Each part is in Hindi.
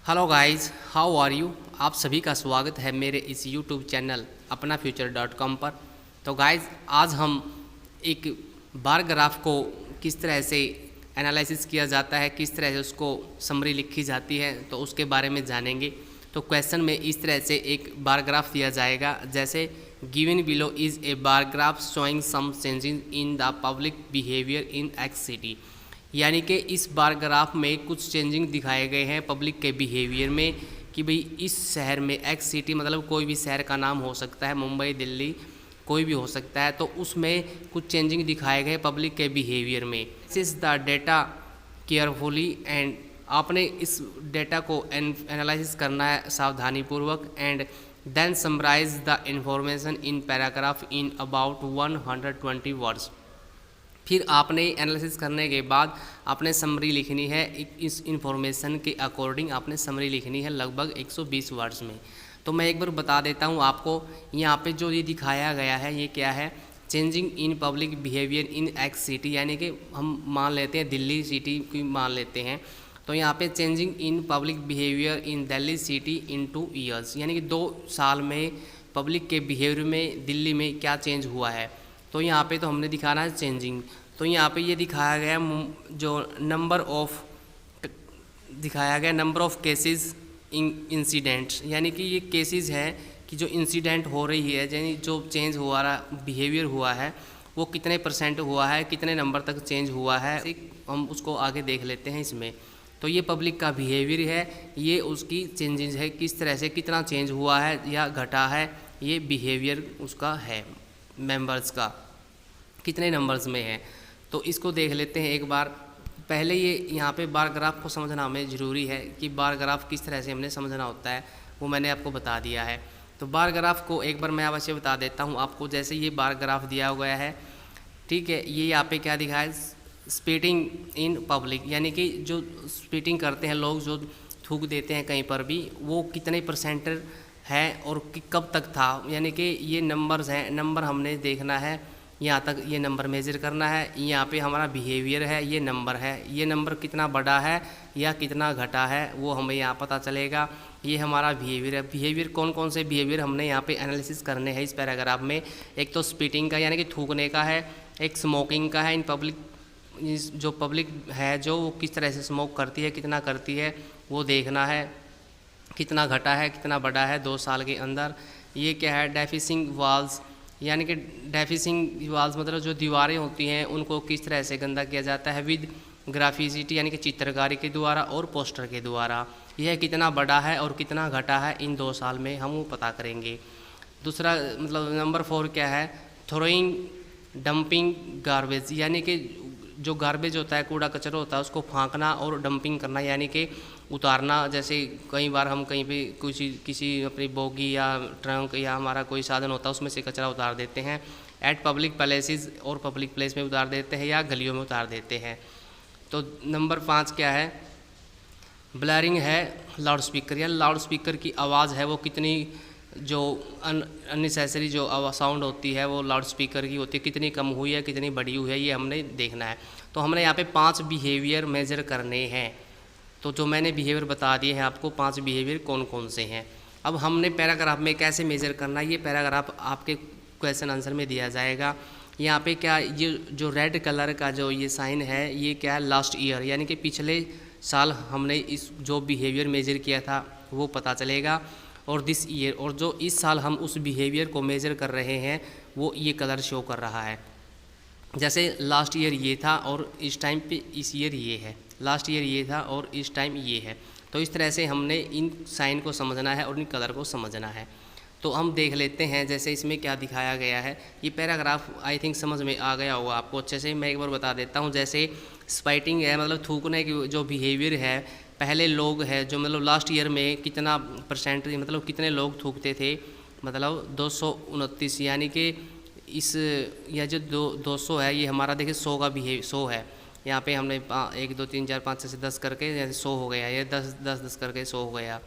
Hello guys, how are you. आप सभी का स्वागत है मेरे इस यूट्यूब चैनल अपना फ्यूचर.com पर। तो गाइस, आज हम एक बार ग्राफ को किस तरह से एनालिसिस किया जाता है, किस तरह से उसको समरी लिखी जाती है, तो उसके बारे में जानेंगे। तो क्वेश्चन में इस तरह से एक बार ग्राफ दिया जाएगा, जैसे given below is a bar graph showing some changes in the public behaviour in X city. यानी कि इस बार ग्राफ में कुछ चेंजिंग दिखाए गए हैं पब्लिक के बिहेवियर में कि भाई इस शहर में एक्स सिटी मतलब कोई भी शहर का नाम हो सकता है, मुंबई, दिल्ली, कोई भी हो सकता है। तो उसमें कुछ चेंजिंग दिखाए गए पब्लिक के बिहेवियर में। This is the data carefully and आपने इस डेटा को एनालिसिस करना है सावधानीपूर्वक and then summarise the information in paragraph in about 120 words. फिर आपने एनालिसिस करने के बाद आपने समरी लिखनी है, इस इंफॉर्मेशन के अकॉर्डिंग आपने समरी लिखनी है लगभग 120 वर्ड्स में। तो मैं एक बार बता देता हूँ आपको, यहाँ पे जो ये दिखाया गया है ये क्या है, changing in public behaviour in X city, यानी कि हम मान लेते हैं दिल्ली सिटी की मान लेते हैं। तो यहाँ पे changing in public behaviour in Delhi city in 2 years, यानी कि 2 साल में पब्लिक के बिहेवियर में दिल्ली में क्या चेंज हुआ है। तो यहाँ पे तो हमने दिखाना है चेंजिंग। तो यहाँ पे ये दिखाया गया जो नंबर ऑफ केसेस इंसिडेंट्स, यानी कि ये केसेस है कि जो इंसिडेंट हो रही है, यानी जो चेंज हुआ रहा बिहेवियर हुआ है वो कितने % हुआ है, कितने नंबर तक चेंज हुआ है, हम उसको आगे देख लेते हैं इसमें। तो ये पब्लिक का बिहेवियर है, ये उसकी चेंजेस है, किस तरह से कितना चेंज हुआ है या घटा है, ये बिहेवियर उसका है, मेंबर्स का कितने नंबर्स में है। तो इसको देख लेते हैं एक बार। पहले ये यहाँ पे बार ग्राफ को समझना हमें ज़रूरी है कि बार ग्राफ किस तरह से हमने समझना होता है, वो मैंने आपको बता दिया है। तो बार ग्राफ को एक बार मैं अवश्य बता देता हूँ आपको। जैसे ये बार ग्राफ दिया गया है, ठीक है, ये यहाँ पे क्या दिखा है, स्पीटिंग इन पब्लिक, यानी कि जो स्पीटिंग करते हैं लोग, जो थूक देते हैं कहीं पर भी, वो कितने % है और कब तक था, यानी कि ये नंबर्स हैं। नंबर हमने देखना है, यहाँ तक ये नंबर मेज़र करना है। यहाँ पे हमारा बिहेवियर है, ये नंबर है, ये नंबर कितना बढ़ा है या कितना घटा है वो हमें यहाँ पता चलेगा। ये हमारा बिहेवियर है। बिहेवियर कौन कौन से बिहेवियर हमने यहाँ पे एनालिसिस करने हैं इस पैराग्राफ में। एक तो स्पीटिंग का यानी कि थूकने का है, एक स्मोकिंग का है। इन पब्लिक जो पब्लिक है जो वो किस तरह से स्मोक करती है, कितना करती है वो देखना है, कितना घटा है कितना बढ़ा है 2 साल के अंदर। ये क्या है, डेफिसिंग वॉल्स, यानी कि डेफिसिंग वॉल्स मतलब जो दीवारें होती हैं उनको किस तरह से गंदा किया जाता है विद ग्राफिसिटी, यानी कि चित्रकारी के द्वारा और पोस्टर के द्वारा। यह कितना बड़ा है और कितना घटा है इन 2 साल में हम वो पता करेंगे। दूसरा मतलब नंबर 4 क्या है, थ्रोइंग डंपिंग गार्बेज, यानी कि जो गार्बेज होता है, कूड़ा कचरा होता है, उसको फेंकना और डंपिंग करना, यानी कि उतारना। जैसे कई बार हम कहीं पे किसी अपनी बोगी या ट्रंक या हमारा कोई साधन होता है उसमें से कचरा उतार देते हैं, एट पब्लिक प्लेसेस, और पब्लिक प्लेस में उतार देते हैं या गलियों में उतार देते हैं। तो नंबर 5 क्या है, ब्लरिंग है लाउड स्पीकर, या लाउड स्पीकर की आवाज़ है वो कितनी, जो अननेसेसरी जो साउंड होती है वो लाउड स्पीकर की होती है, कितनी कम हुई है कितनी बढ़ी हुई है, ये हमने देखना है। तो हमने यहाँ पे 5 बिहेवियर मेजर करने हैं। तो जो मैंने बिहेवियर बता दिए हैं आपको, 5 बिहेवियर कौन कौन से हैं। अब हमने पैराग्राफ में कैसे मेजर करना है, ये पैराग्राफ आपके क्वेश्चन आंसर में दिया जाएगा। यहाँ पे क्या, ये जो रेड कलर का जो ये साइन है ये क्या है, लास्ट ईयर, यानी कि पिछले साल हमने इस जो बिहेवियर मेजर किया था वो पता चलेगा। और दिस ईयर, और जो इस साल हम उस बिहेवियर को मेजर कर रहे हैं वो ये कलर शो कर रहा है। जैसे लास्ट ईयर ये था और इस टाइम पे इस ईयर ये है, लास्ट ईयर ये था और इस टाइम ये है। तो इस तरह से हमने इन साइन को समझना है और इन कलर को समझना है। तो हम देख लेते हैं जैसे इसमें क्या दिखाया गया है। ये पैराग्राफ आई थिंक समझ में आ गया होगा आपको अच्छे से। मैं एक बार बता देता हूँ। जैसे स्पाइटिंग है मतलब थूकने की जो बिहेवियर है, पहले लोग है जो मतलब लास्ट ईयर में कितना % मतलब कितने लोग थूकते थे, मतलब 229, यानी कि इस यह जो 200 है ये हमारा देखिए 100 का 100 है। यहाँ पे हमने 1 2 3 4 5 6 से 10 करके 100 हो गया, ये 10 करके 100 हो गया।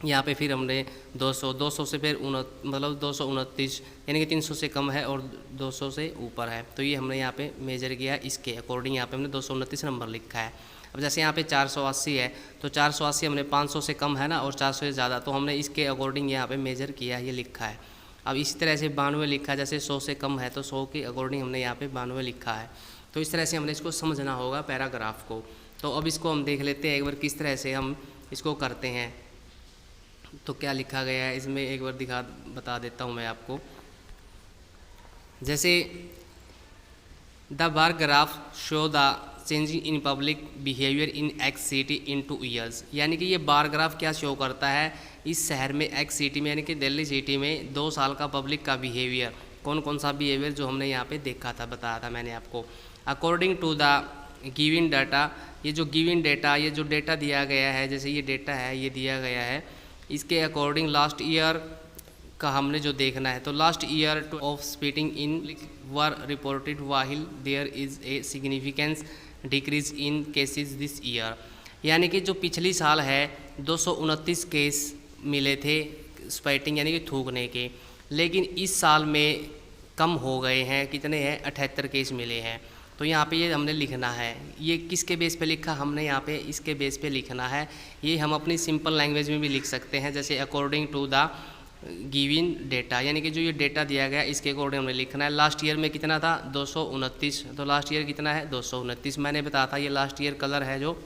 यहाँ पे फिर हमने 200 से फिर मतलब 229, यानी कि 300 से कम है और 200 से ऊपर है। तो ये हमने यहाँ पे मेजर किया, इसके अकॉर्डिंग यहाँ पे हमने 229 नंबर लिखा है। अब जैसे यहाँ पे 480 है, तो 480 हमने 500 से कम है ना, और 400 से ज़्यादा, तो हमने इसके अकॉर्डिंग यहाँ पे मेजर किया है, ये लिखा है। अब इसी तरह से 92 लिखा है, जैसे 100 से कम है तो 100 के अकॉर्डिंग हमने यहाँ पे 92 लिखा है। तो इस तरह से हमने इसको समझना होगा पैराग्राफ को। तो अब इसको हम देख लेते हैं एक बार किस तरह से हम इसको करते हैं। तो क्या लिखा गया है इसमें एक बार बता देता हूँ मैं आपको। जैसे the bar graph show the changing in public behaviour in X city in 2 years, यानी कि ये बार ग्राफ क्या शो करता है, इस शहर में एक्स सिटी में यानी कि दिल्ली सिटी में 2 साल का पब्लिक का बिहेवियर, कौन कौन सा बिहेवियर जो हमने यहाँ पे देखा था, बताया था मैंने आपको। According to the given data, ये जो गिवन डाटा, ये जो डेटा दिया गया है, जैसे ये डेटा है ये दिया गया है, इसके अकॉर्डिंग लास्ट ईयर का हमने जो देखना है, तो last year of spitting in were reported while there is a significance decrease in cases this year, यानी कि जो पिछली साल है 229 केस मिले थे स्पाइटिंग यानी कि थूकने के, लेकिन इस साल में कम हो गए हैं, कितने हैं 78 केस मिले हैं। तो यहाँ पे ये हमने लिखना है, ये किसके बेस पे लिखा हमने यहाँ पे, इसके बेस पे लिखना है। ये हम अपनी सिंपल लैंग्वेज में भी लिख सकते हैं, जैसे according to the given data, यानी कि जो ये डेटा दिया गया इसके अकॉर्डिंग हमने लिखना है। लास्ट ईयर में कितना था 229, तो लास्ट ईयर कितना है 229, मैंने बताया था ये लास्ट ईयर कलर है जो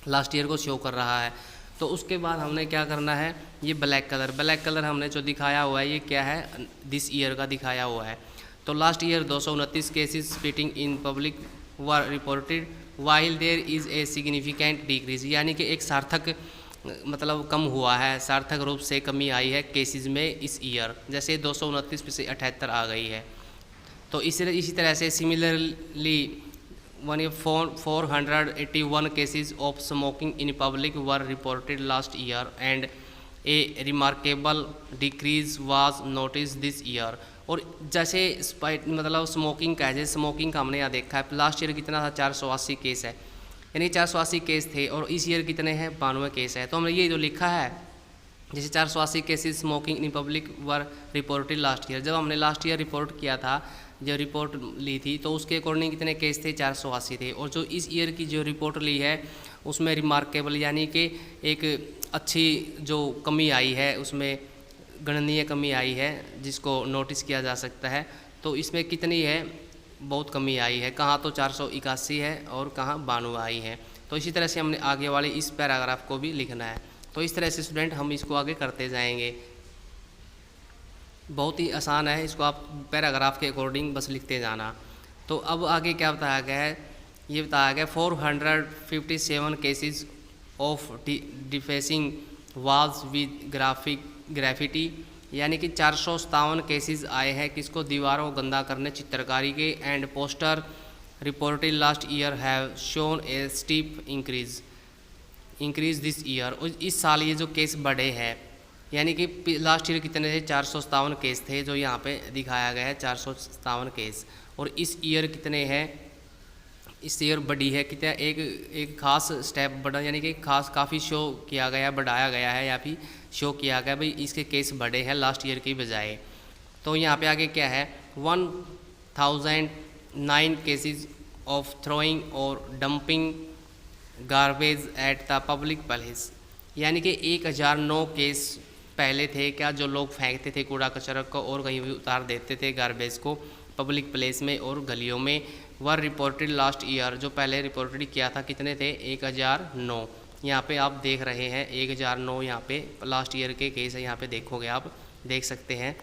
लास्ट ईयर को शो कर रहा है। तो उसके बाद हमने क्या करना है, ये ब्लैक कलर हमने जो दिखाया हुआ है ये क्या है, दिस ईयर का दिखाया हुआ है। तो last year 229 cases spitting in public were reported while there is a significant decrease, यानी कि एक सार्थक मतलब कम हुआ है, सार्थक रूप से कमी आई है केसेस में इस ईयर, जैसे 229 पे से 78 आ गई है। तो इसी तरह से similarly 481 cases of smoking in public were reported last year and A remarkable decrease was notice this year. और जैसे मतलब स्मोकिंग का है, जैसे स्मोकिंग का हमने यहाँ देखा है, लास्ट ईयर कितना था 480 केस है, यानी 480 केस थे, और इस ईयर कितने हैं 92 केस है। तो हमने ये जो लिखा है, जैसे 480 cases smoking in public were reported last year, जब हमने लास्ट ईयर रिपोर्ट किया था, जो रिपोर्ट ली थी, तो उसके अकॉर्डिंग कितने केस थे 480 थे। और जो इस ईयर की जो रिपोर्ट ली है उसमें रिमार्केबल यानी कि एक अच्छी जो कमी आई है, उसमें गणनीय कमी आई है जिसको नोटिस किया जा सकता है। तो इसमें कितनी है, बहुत कमी आई है, कहाँ तो 481 है और कहाँ 92 आई है। तो इसी तरह से हमने आगे वाले इस पैराग्राफ को भी लिखना है। तो इस तरह से स्टूडेंट हम इसको आगे करते जाएंगे, बहुत ही आसान है, इसको आप पैराग्राफ के अकॉर्डिंग बस लिखते जाना। तो अब आगे क्या बताया गया है, ये बताया गया 457 cases of defacing walls with graffiti, यानी कि 457 केसेस आए हैं किसको, दीवारों को गंदा करने चित्रकारी के। And poster reported last year have shown A steep increase this year, और इस साल ये जो केस बढ़े हैं, यानी कि लास्ट ईयर कितने थे 457 केस थे, जो यहाँ पे दिखाया गया है 457 केस, और इस ईयर कितने हैं, इस ईयर बढ़ी है कितना, एक खास स्टेप बढ़ा, यानी कि खास काफ़ी शो किया गया, बढ़ाया गया है, या फिर शो किया गया भाई इसके केस बढ़े हैं लास्ट ईयर की बजाय। तो यहाँ पे आगे क्या है, 1009 केसेस ऑफ थ्रोइंग और dumping garbage at the public place, यानी कि 1009 केस पहले थे क्या, जो लोग फेंकते थे कूड़ा कचरा को और कहीं भी उतार देते थे गार्बेज को पब्लिक प्लेस में और गलियों में। वर रिपोर्टेड लास्ट ईयर, जो पहले रिपोर्टेड किया था, कितने थे 1009, यहाँ पे आप देख रहे हैं 1009 यहाँ पे लास्ट ईयर के केस है, यहाँ पे देखोगे आप देख सकते हैं।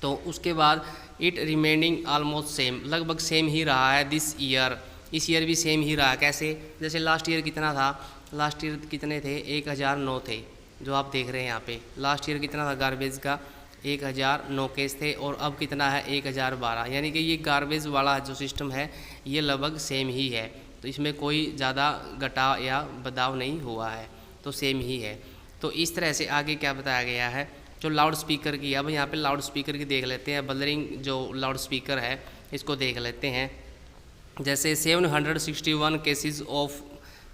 तो उसके बाद इट रिमेनिंग ऑलमोस्ट सेम, लगभग सेम ही रहा है दिस ईयर, इस ईयर भी सेम ही रहा। कैसे, जैसे लास्ट ईयर कितना था, लास्ट ईयर कितने थे 1009 थे, जो आप देख रहे हैं यहाँ पे लास्ट ईयर कितना था गार्बेज का 1009 केस थे, और अब कितना है 1012, यानी कि ये गार्बेज वाला जो सिस्टम है ये लगभग सेम ही है। तो इसमें कोई ज़्यादा घटाव या बदलाव नहीं हुआ है, तो सेम ही है। तो इस तरह से आगे क्या बताया गया है, जो लाउड स्पीकर की, अब यहाँ पे लाउड स्पीकर की देख लेते हैं, बलरिंग जो लाउड स्पीकर है इसको देख लेते हैं। जैसे 761 cases of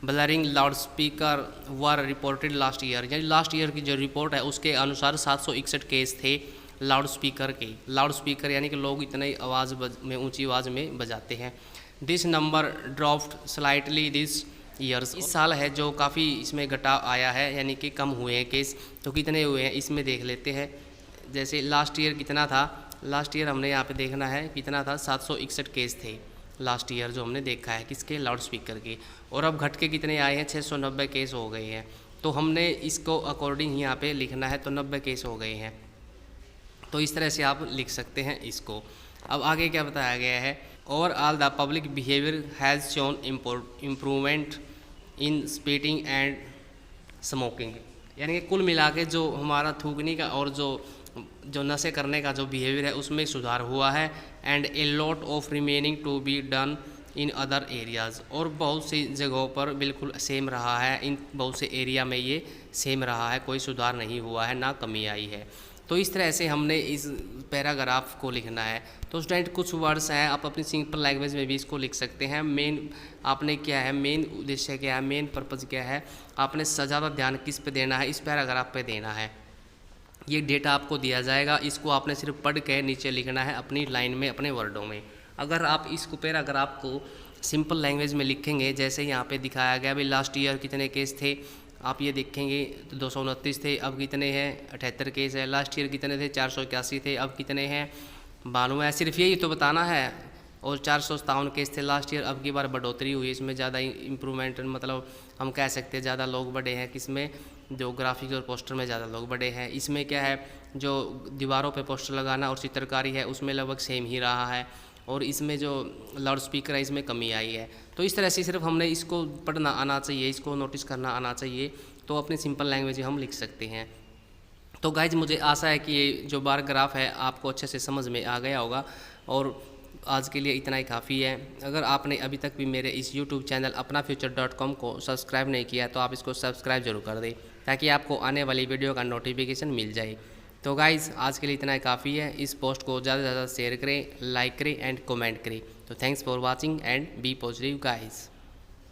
blurring loud speaker were reported last year, यानी लास्ट ईयर की जो रिपोर्ट है उसके अनुसार 761 केस थे लाउड स्पीकर के। लाउड स्पीकर यानी कि लोग इतने आवाज़ में ऊंची आवाज़ में बजाते हैं। This number dropped slightly this years. इस साल है जो काफ़ी इसमें घटाव आया है, यानी कि कम हुए हैं केस। तो कितने हुए हैं इसमें देख लेते हैं। जैसे लास्ट ईयर कितना था, लास्ट ईयर हमने यहाँ पे देखना है कितना था, 761 केस थे लास्ट ईयर जो हमने देखा है किसके, लाउड स्पीकर के। और अब घट के कितने आए हैं, 690 केस हो गए हैं। तो हमने इसको अकॉर्डिंग यहाँ पे लिखना है, तो 90 केस हो गए हैं। तो इस तरह से आप लिख सकते हैं इसको। अब आगे क्या बताया गया है, overall the public behaviour has shown improvement in spitting and smoking, यानी कि कुल मिला के जो हमारा थूकने का और जो नशे करने का जो बिहेवियर है उसमें सुधार हुआ है। And a lot of remaining to be done in other areas, और बहुत सी जगहों पर बिल्कुल सेम रहा है, इन बहुत से एरिया में ये सेम रहा है, कोई सुधार नहीं हुआ है, ना कमी आई है। तो इस तरह से हमने इस पैराग्राफ को लिखना है। तो स्टूडेंट कुछ वर्ड्स हैं, आप अपनी सिंपल लैंग्वेज में भी इसको लिख सकते हैं। मेन आपने क्या है, मेन उद्देश्य क्या है, मेन पर्पज़ क्या है, आपने ज़्यादा ध्यान किस पे देना है, इस पैराग्राफ पे देना है। ये डेटा आपको दिया जाएगा, इसको आपने सिर्फ पढ़ के नीचे लिखना है अपनी लाइन में, अपने वर्डों में। अगर आप इसको पैराग्राफ को सिंपल लैंग्वेज में लिखेंगे, जैसे यहाँ पे दिखाया गया, भाई लास्ट ईयर कितने केस थे, आप ये देखेंगे तो 229 थे, अब कितने हैं, 78 केस है। लास्ट ईयर कितने थे, 481 थे, अब कितने हैं, 92 है। सिर्फ यही तो बताना है। और 457 केस थे लास्ट ईयर, अब की बार बढ़ोतरी हुई, इसमें ज़्यादा इम्प्रूवमेंट, मतलब हम कह सकते हैं ज़्यादा लोग बढ़े हैं। किसमें, जो ग्राफिक्स और पोस्टर में ज़्यादा लोग बढ़े हैं। इसमें क्या है, जो दीवारों पे पोस्टर लगाना और चित्रकारी है उसमें लगभग सेम ही रहा है। और इसमें जो लाउड स्पीकर है इसमें कमी आई है। तो इस तरह से सिर्फ हमने इसको पढ़ना आना चाहिए, इसको नोटिस करना आना चाहिए, तो अपनी सिंपल लैंग्वेज में हम लिख सकते हैं। तो गाइज मुझे आशा है कि ये जो बार ग्राफ है आपको अच्छे से समझ में आ गया होगा, और आज के लिए इतना ही काफ़ी है। अगर आपने अभी तक भी मेरे इस YouTube चैनल अपनाफ्यूचर.com को सब्सक्राइब नहीं किया तो आप इसको सब्सक्राइब जरूर कर दें, ताकि आपको आने वाली वीडियो का नोटिफिकेशन मिल जाए। तो गाइज़ आज के लिए इतना ही काफ़ी है। इस पोस्ट को ज़्यादा से ज़्यादा शेयर करें, लाइक करें एंड कमेंट करें। तो thanks for watching and be positive guys.